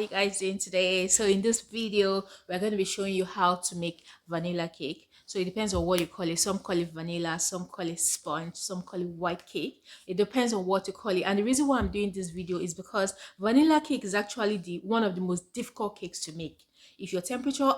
you guys doing today? So in this video, we're going to be showing you how to make vanilla cake. So it depends on what you call it. Some call it vanilla, some call it sponge, some call it white cake. It depends on what you call it. And the reason why I'm doing this video is because vanilla cake is actually the one of the most difficult cakes to make. If your temperature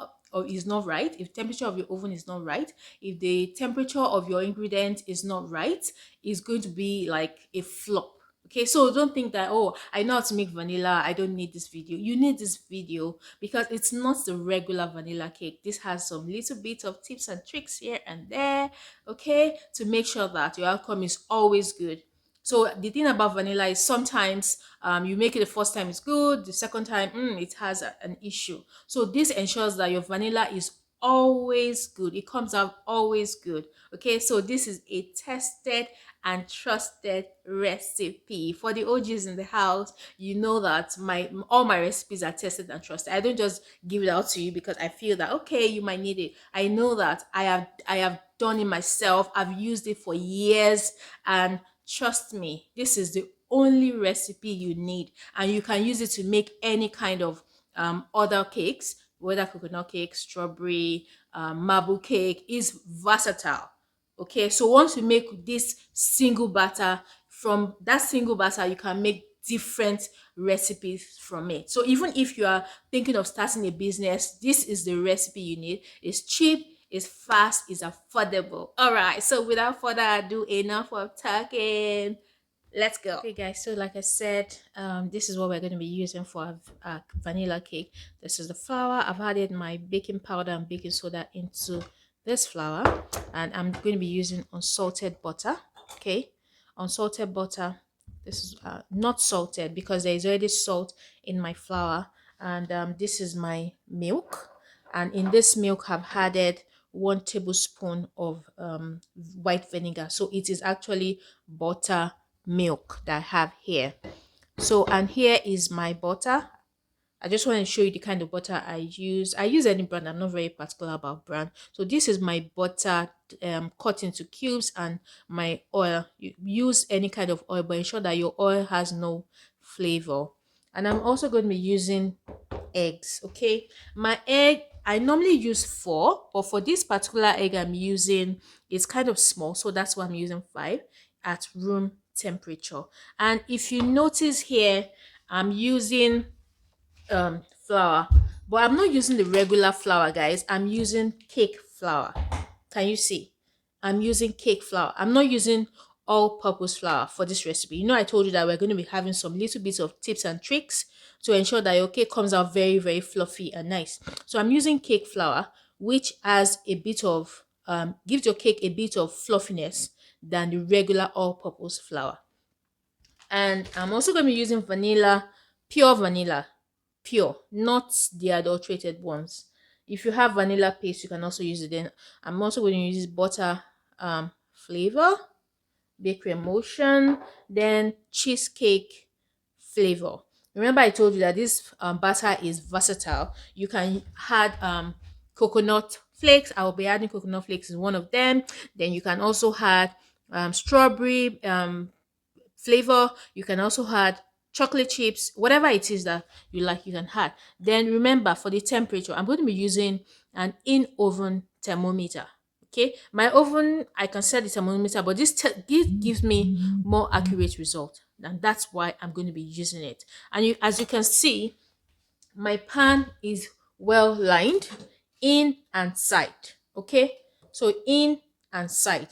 is not right, if temperature of your oven is not right, if the temperature of your ingredient is not right, it's going to be like a flop. Okay, so don't think that, oh, I know how to make vanilla, I don't need this video. You need this video because it's not the regular vanilla cake. This has some little bit of tips and tricks here and there, okay, to make sure that your outcome is always good. So the thing about vanilla is sometimes you make it the first time it's good, the second time it has an issue. So this ensures that your vanilla is always good. It comes out always good. Okay, so this is a tested and trusted recipe. For the OGs in the house, you know that my all my recipes are tested and trusted. I don't just give it out to you because I feel that okay, you might need it. I know that I have done it myself. I've used it for years, and trust me, this is the only recipe you need, and you can use it to make any kind of other cakes, whether coconut cake, strawberry, marble cake. Is versatile. Okay, so once you make this single batter, from that single batter you can make different recipes from it. So even if you are thinking of starting a business, this is the recipe you need. It's cheap, it's fast, it's affordable. All right, so without further ado, enough of talking, let's go. Okay guys, so like I said, this is what we're going to be using for our vanilla cake. This is the flour. I've added my baking powder and baking soda into this flour, and I'm going to be using unsalted butter. Okay, unsalted butter. This is not salted because there is already salt in my flour. And this is my milk, and in this milk I've added 1 tablespoon of white vinegar. So it is actually butter milk that I have here. So, and here is my butter. I just want to show you the kind of butter I use. I use any brand. I'm not very particular about brand. So this is my butter cut into cubes, and my oil. You use any kind of oil, but ensure that your oil has no flavor. And I'm also going to be using eggs. Okay, my egg, I normally use 4, but for this particular egg I'm using, it's kind of small, so that's why I'm using 5 at room temperature. And if you notice here, I'm using flour, but I'm not using the regular flour, guys. I'm using cake flour. Can you see? I'm using cake flour. I'm not using all-purpose flour for this recipe. You know, I told you that we're going to be having some little bits of tips and tricks to ensure that your cake comes out very, very fluffy and nice. So I'm using cake flour, which has a bit of gives your cake a bit of fluffiness than the regular all-purpose flour. And I'm also going to be using vanilla, pure vanilla, pure, not the adulterated ones. If you have vanilla paste, you can also use it. Then I'm also going to use butter flavor, bakery emulsion, then cheesecake flavor. Remember I told you that this batter is versatile. You can add coconut flakes. I will be adding coconut flakes is one of them. Then you can also add strawberry flavor. You can also add chocolate chips, whatever it is that you like, you can add. Then remember, for the temperature, I'm going to be using an in-oven thermometer. Okay, my oven, I can set the thermometer, but this gives me more accurate result, and that's why I'm going to be using it. And as you can see, my pan is well lined in and side. Okay, so in and side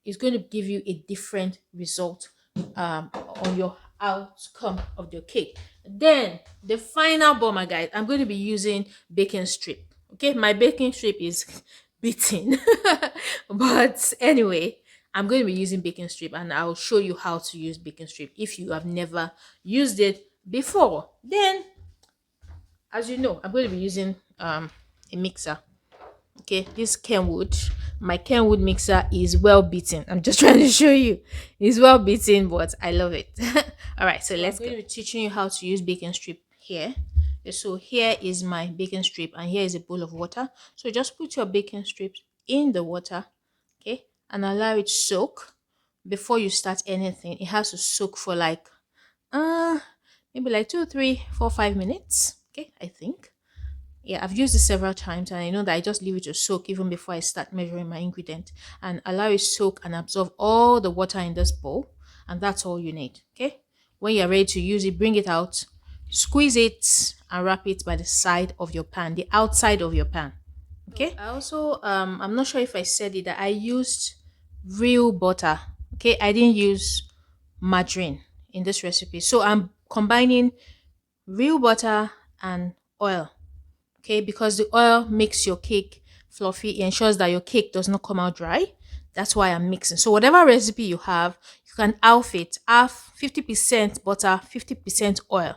is going to give you a different result on your outcome of your cake. Then the final bomber, guys, I'm going to be using baking strip. Okay, my baking strip is beaten but anyway, I'm going to be using baking strip, and I'll show you how to use baking strip if you have never used it before. Then, as you know, I'm going to be using a mixer. Okay, this Kenwood, my Kenwood mixer is well beaten. I'm just trying to show you, it's well beaten, but I love it. All right, so let's go. I'm going to be teaching you how to use baking strip here. So here is my baking strip, and here is a bowl of water. So just put your baking strips in the water, okay, and allow it soak. Before you start anything, it has to soak for like maybe like 2, 3, 4, 5 minutes. Okay, I think. Yeah, I've used it several times, and I know that I just leave it to soak even before I start measuring my ingredient, and allow it soak and absorb all the water in this bowl, and that's all you need. Okay, when you're ready to use it, bring it out, squeeze it, and wrap it by the side of your pan, the outside of your pan. Okay, I also I'm not sure if I said it, that I used real butter. Okay, I didn't use margarine in this recipe, so I'm combining real butter and oil. Okay, because the oil makes your cake fluffy, it ensures that your cake does not come out dry. That's why I'm mixing. So whatever recipe you have, you can half it, half 50% butter, 50% oil.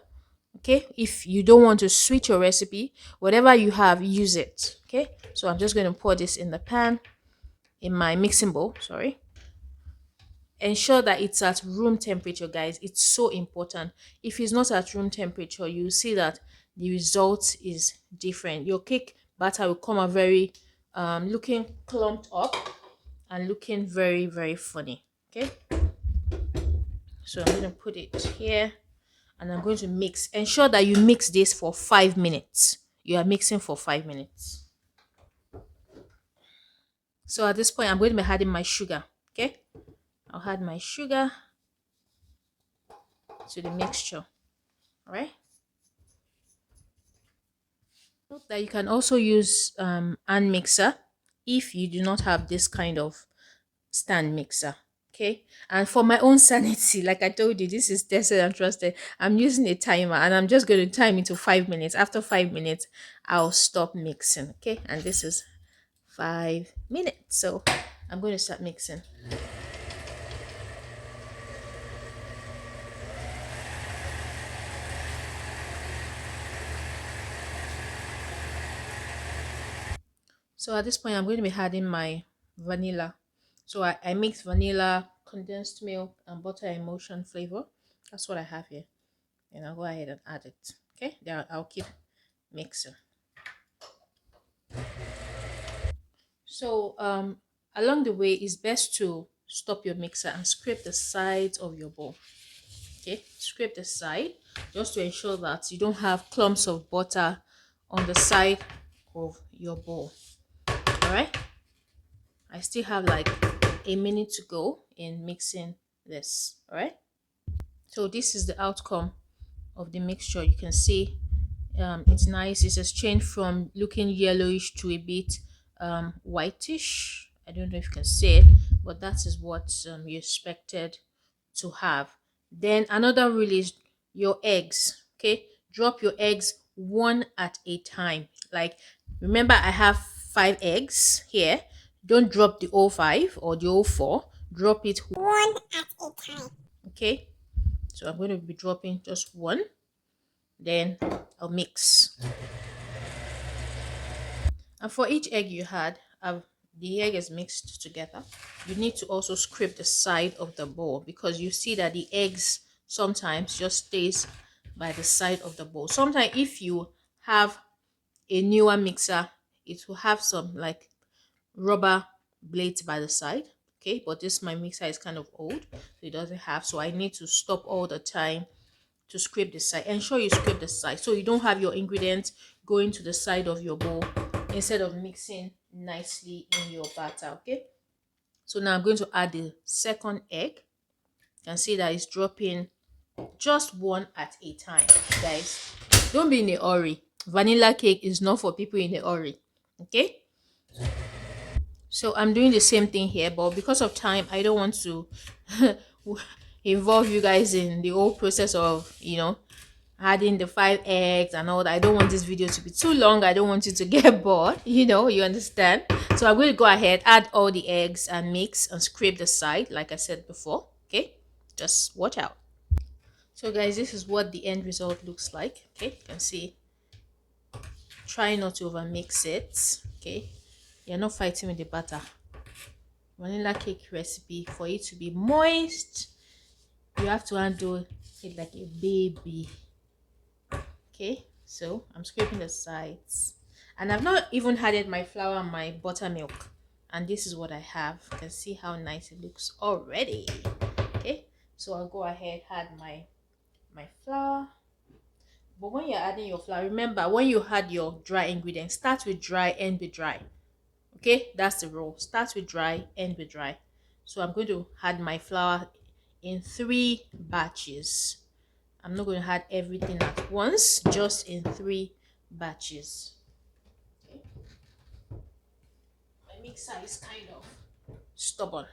Okay, if you don't want to switch your recipe, whatever you have, use it. Okay, so I'm just going to pour this in the pan, in my mixing bowl, sorry. Ensure that it's at room temperature, guys. It's so important. If it's not at room temperature, you see that the result is different. Your cake batter will come out very looking clumped up and looking very, very funny. Okay, so I'm going to put it here, and I'm going to mix. Ensure that you mix this for 5 minutes. You are mixing for 5 minutes. So at this point, I'm going to be adding my sugar. Okay, I'll add my sugar to the mixture. All right. Note that you can also use hand mixer if you do not have this kind of stand mixer. Okay, and for my own sanity, like I told you, this is tested and trusted. I'm using a timer, and I'm just going to time it to 5 minutes. After 5 minutes, I'll stop mixing. Okay, and this is 5 minutes, so I'm going to start mixing. So at this point, I'm going to be adding my vanilla. So I mix vanilla, condensed milk, and butter emulsion flavor. That's what I have here. And I'll go ahead and add it. Okay, there I'll keep mixing. So along the way, it's best to stop your mixer and scrape the sides of your bowl. Okay, scrape the side just to ensure that you don't have clumps of butter on the side of your bowl. All right, I still have like a minute to go in mixing this. All right, so this is the outcome of the mixture. You can see it's nice. It's just changed from looking yellowish to a bit whitish. I don't know if you can see it, but that is what you expected to have. Then another rule is your eggs. Okay, drop your eggs one at a time. Like, remember, I have 5 eggs here. Don't drop the whole 5 or the whole 4. Drop it one at a time. Okay, so I'm going to be dropping just one. Then I'll mix. And for each egg you had, the egg is mixed together. You need to also scrape the side of the bowl, because you see that the eggs sometimes just stays by the side of the bowl. Sometimes if you have a newer mixer, it will have some like rubber blades by the side. Okay, but this my mixer is kind of old, so it doesn't have, so I need to stop all the time to scrape the side. Ensure you scrape the side so you don't have your ingredients going to the side of your bowl instead of mixing nicely in your batter. Okay, so now I'm going to add the second egg. You can see that it's dropping just one at a time. Guys, don't be in a hurry. Vanilla cake is not for people in a hurry. Okay, so I'm doing the same thing here, but because of time, I don't want to involve you guys in the whole process of, adding the 5 eggs and all that. I don't want this video to be too long. I don't want you to get bored. You understand. So I'm going to go ahead, add all the eggs and mix and scrape the side like I said before. Okay, just watch out. So guys, this is what the end result looks like. Okay, you can see. Try not to over mix it. Okay, you're not fighting with the butter. Vanilla cake recipe, for it to be moist, you have to handle it like a baby. Okay, so I'm scraping the sides, and I've not even added my flour and my buttermilk, and this is what I have. You can see how nice it looks already. Okay, so I'll go ahead, add my flour But when you're adding your flour, remember when you add your dry ingredients, start with dry, end with dry. Okay, that's the rule. Start with dry, end with dry. So I'm going to add my flour in 3 batches. I'm not going to add everything at once, just in 3 batches. Okay. My mixer is kind of stubborn.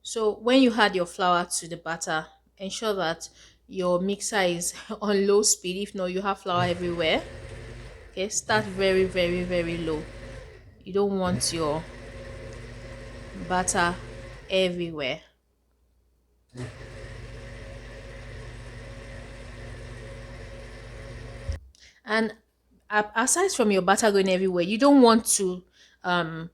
So when you add your flour to the batter, ensure that your mixer is on low speed. If not, you have flour everywhere. Okay, start very, very, very low. You don't want your batter everywhere. And aside from your butter going everywhere, you don't want to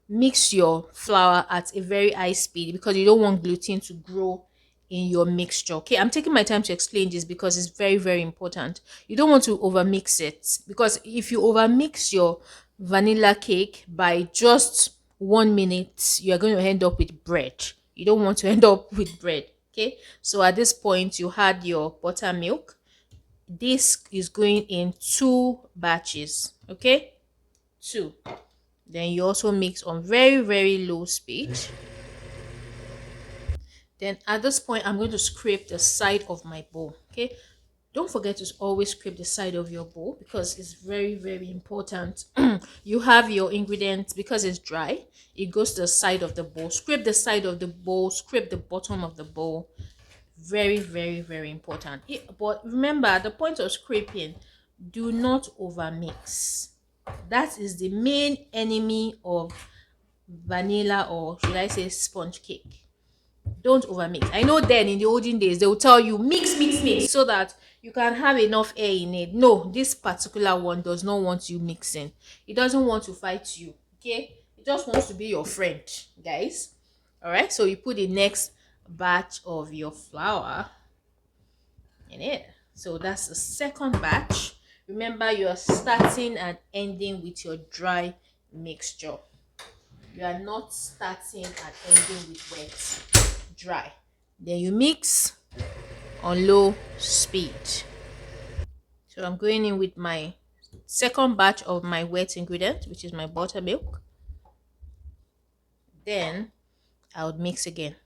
mix your flour at a very high speed because you don't want gluten to grow in your mixture. Okay, I'm taking my time to explain this because it's very, very important. You don't want to over mix it, because if you over mix your vanilla cake by just 1 minute, you are going to end up with bread. You don't want to end up with bread. Okay, so at this point you add your buttermilk. This is going in 2 batches. Okay, 2. Then you also mix on very, very low speed. Then at this point I'm going to scrape the side of my bowl. Okay, don't forget to always scrape the side of your bowl because it's very, very important. You have your ingredients, because it's dry, it goes to the side of the bowl. Scrape the side of the bowl, scrape the bottom of the bowl. Very, very, very important. But remember, at the point of scraping, do not over mix. That is the main enemy of vanilla, or should I say sponge cake. Don't over mix. I know then in the olden days they will tell you mix, mix, mix, so that you can have enough air in it. No, this particular one does not want you mixing. It doesn't want to fight you. Okay, it just wants to be your friend, guys. All right, so you put the next batch of your flour in it. So that's the second batch. Remember, you are starting and ending with your dry mixture. You are not starting and ending with wet. Dry. Then you mix on low speed. So I'm going in with my second batch of my wet ingredient, which is my buttermilk. Then I would mix again.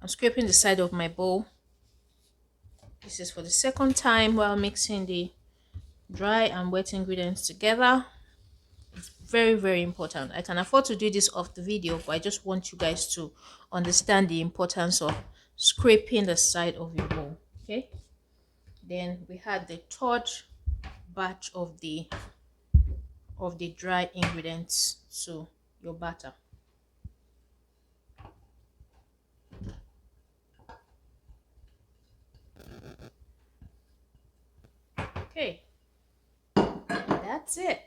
I'm scraping the side of my bowl. This is for the second time while mixing the dry and wet ingredients together. It's very, very important. I can afford to do this off the video, but I just want you guys to understand the importance of scraping the side of your bowl. Okay, then we had the third batch of the dry ingredients to your batter. Okay, that's it.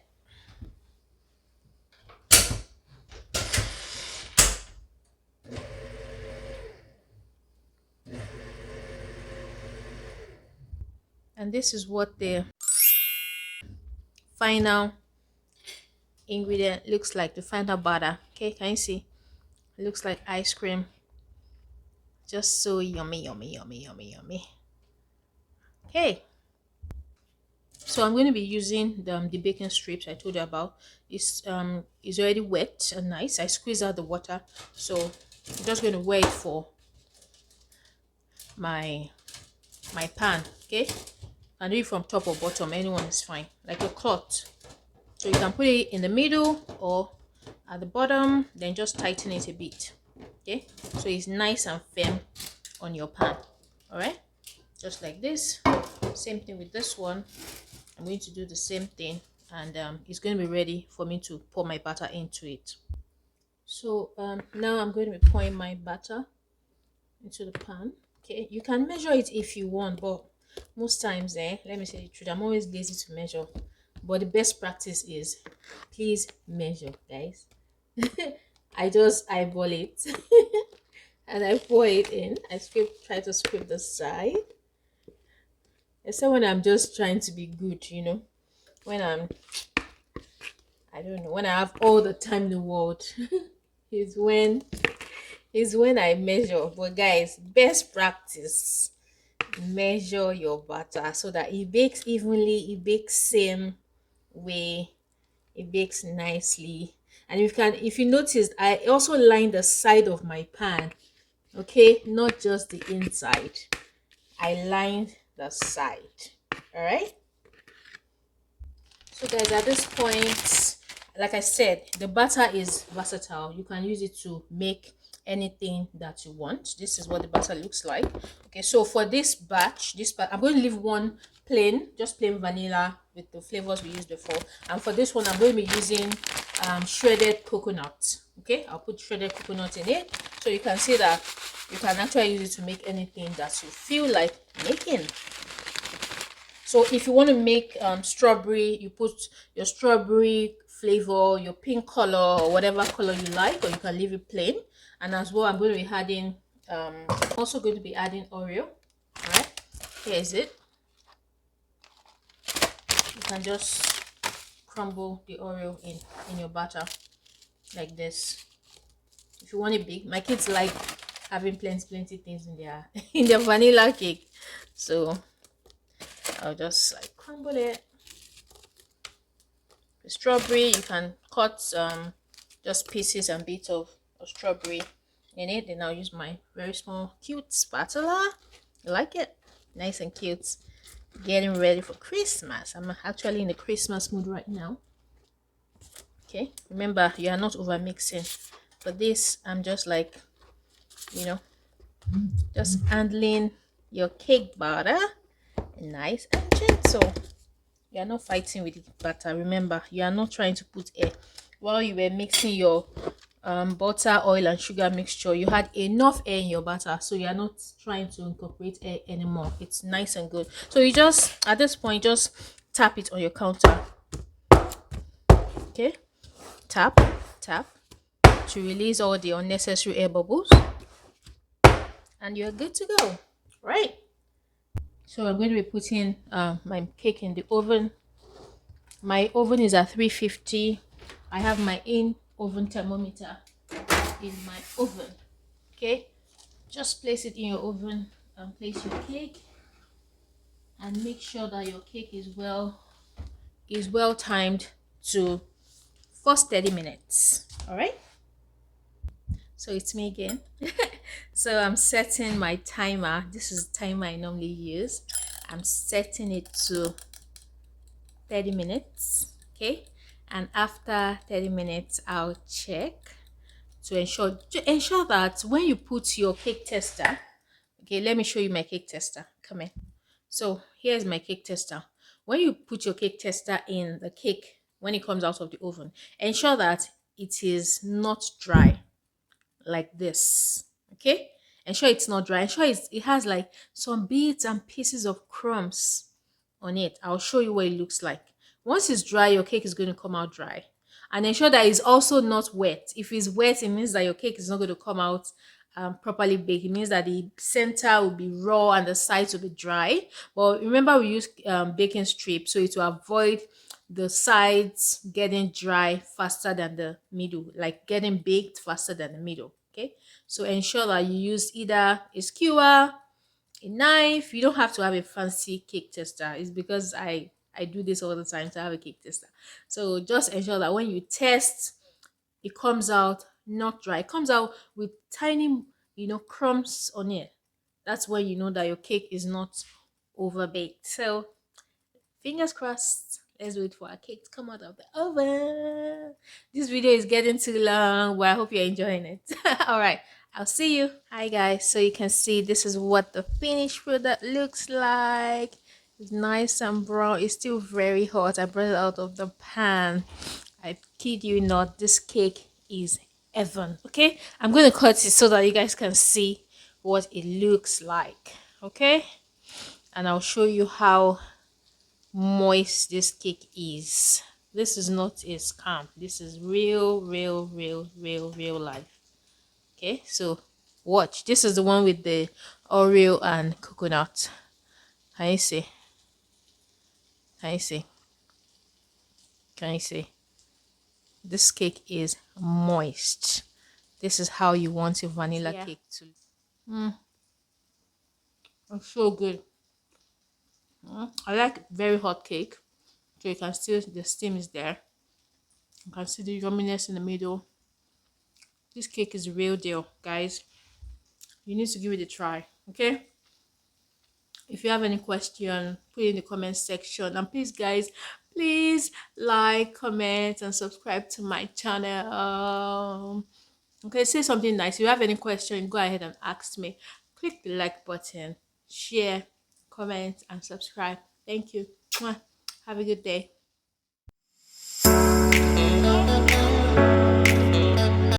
And this is what the final ingredient looks like, the final batter. Okay, can you see? It looks like ice cream. Just so yummy, yummy, yummy, yummy, yummy. Okay, so I'm going to be using the baking strips I told you about. It's already wet and nice. I squeeze out the water, so I'm just going to wait for my pan. Okay, and do it from top or bottom, anyone is fine, like a cloth. So you can put it in the middle or at the bottom, then just tighten it a bit. Okay, so it's nice and firm on your pan. All right, just like this. Same thing with this one. I'm going to do the same thing, and it's going to be ready for me to pour my batter into it. So now I'm going to be pouring my batter into the pan. Okay, you can measure it if you want, but most times, let me say the truth, I'm always lazy to measure. But the best practice is please measure, guys. I just eyeball it and I pour it in. I try to scrape the side. Except when I'm just trying to be good, you know. When I don't know, when I have all the time in the world is when I measure. But guys, best practice measure your butter so that it bakes evenly, it bakes same way, it bakes nicely. And if you notice, I also line the side of my pan, okay, not just the inside. I lined the side. All right. So guys, at this point, like I said, the butter is versatile. You can use it to make anything that you want. This is what the butter looks like. Okay, so for this batch, I'm going to leave one plain, just plain vanilla with the flavors we used before. And for this one, I'm going to be using shredded coconut. Okay, I'll put shredded coconut in it, so you can see that you can actually use it to make anything that you feel like making. So if you want to make strawberry, you put your strawberry flavor, your pink color, or whatever color you like, or you can leave it plain. And as well, I'm going to be adding, also going to be adding Oreo. All right, here is it. You can just crumble the Oreo in your butter like this. If you want it big, my kids like having plenty things in their in their vanilla cake, so I'll just like crumble it. The strawberry, you can cut just pieces and bits of strawberry in it. Then I'll use my very small cute spatula. You like it? Nice and cute. Getting ready for Christmas. I'm actually in the Christmas mood right now. Okay, remember, you are not over mixing. For this, I'm just like, just handling your cake batter, nice and gentle. You are not fighting with the butter. Remember, you are not trying to put air. While you were mixing your butter, oil, and sugar mixture, you had enough air in your butter, so you are not trying to incorporate air anymore. It's nice and good. So you just, at this point, just tap it on your counter. Okay, tap to release all the unnecessary air bubbles, and you're good to go. Right. So I'm going to be putting my cake in the oven. My oven is at 350. I have my in-oven thermometer in my oven. Okay, just place it in your oven and place your cake, and make sure that your cake is well timed to first 30 minutes. All right. So it's me again. So I'm setting my timer. This is the timer I normally use. I'm setting it to 30 minutes. Okay, and after 30 minutes I'll check to ensure that when you put your cake tester, okay, let me show you my cake tester. Come in. So here's my cake tester. When you put your cake tester in the cake, when it comes out of the oven, ensure that it is not dry like this. Okay, ensure it's not dry. Ensure it has like some bits and pieces of crumbs on it. I'll show you what it looks like. Once it's dry, your cake is going to come out dry. And ensure that it's also not wet. If it's wet, it means that your cake is not going to come out properly baked. It means that the center will be raw and the sides will be dry. But remember, we use baking strip, so it will avoid the sides getting dry faster than the middle, like getting baked faster than the middle. Okay, so ensure that you use either a skewer, a knife. You don't have to have a fancy cake tester. It's because I do this all the time to have a cake tester. So just ensure that when you test, it comes out not dry. It comes out with tiny, crumbs on it. That's when you know that your cake is not over baked. So fingers crossed. Let's wait for our cake to come out of the oven. This video is getting too long, but I hope you're enjoying it. All right, I'll see you. Hi guys, so you can see this is what the finished product looks like. It's nice and brown. It's still very hot. I brought it out of the pan. I kid you not, this cake is heaven. Okay, I'm going to cut it so that you guys can see what it looks like. Okay, and I'll show you how moist this cake is. This is not a scam. This is real life. Okay, so watch. This is the one with the Oreo and coconut. Can you see? Can you see? Can you see? This cake is moist. This is how you want your vanilla cake to. It's so good. I like very hot cake, so you can still, the steam is there. You can see the yumminess in the middle. This cake is the real deal, guys. You need to give it a try, okay? If you have any question, put it in the comment section. And please, guys, please like, comment, and subscribe to my channel. Okay, say something nice. If you have any question, go ahead and ask me. Click the like button, share, comment, and subscribe. Thank you. Mwah. Have a good day.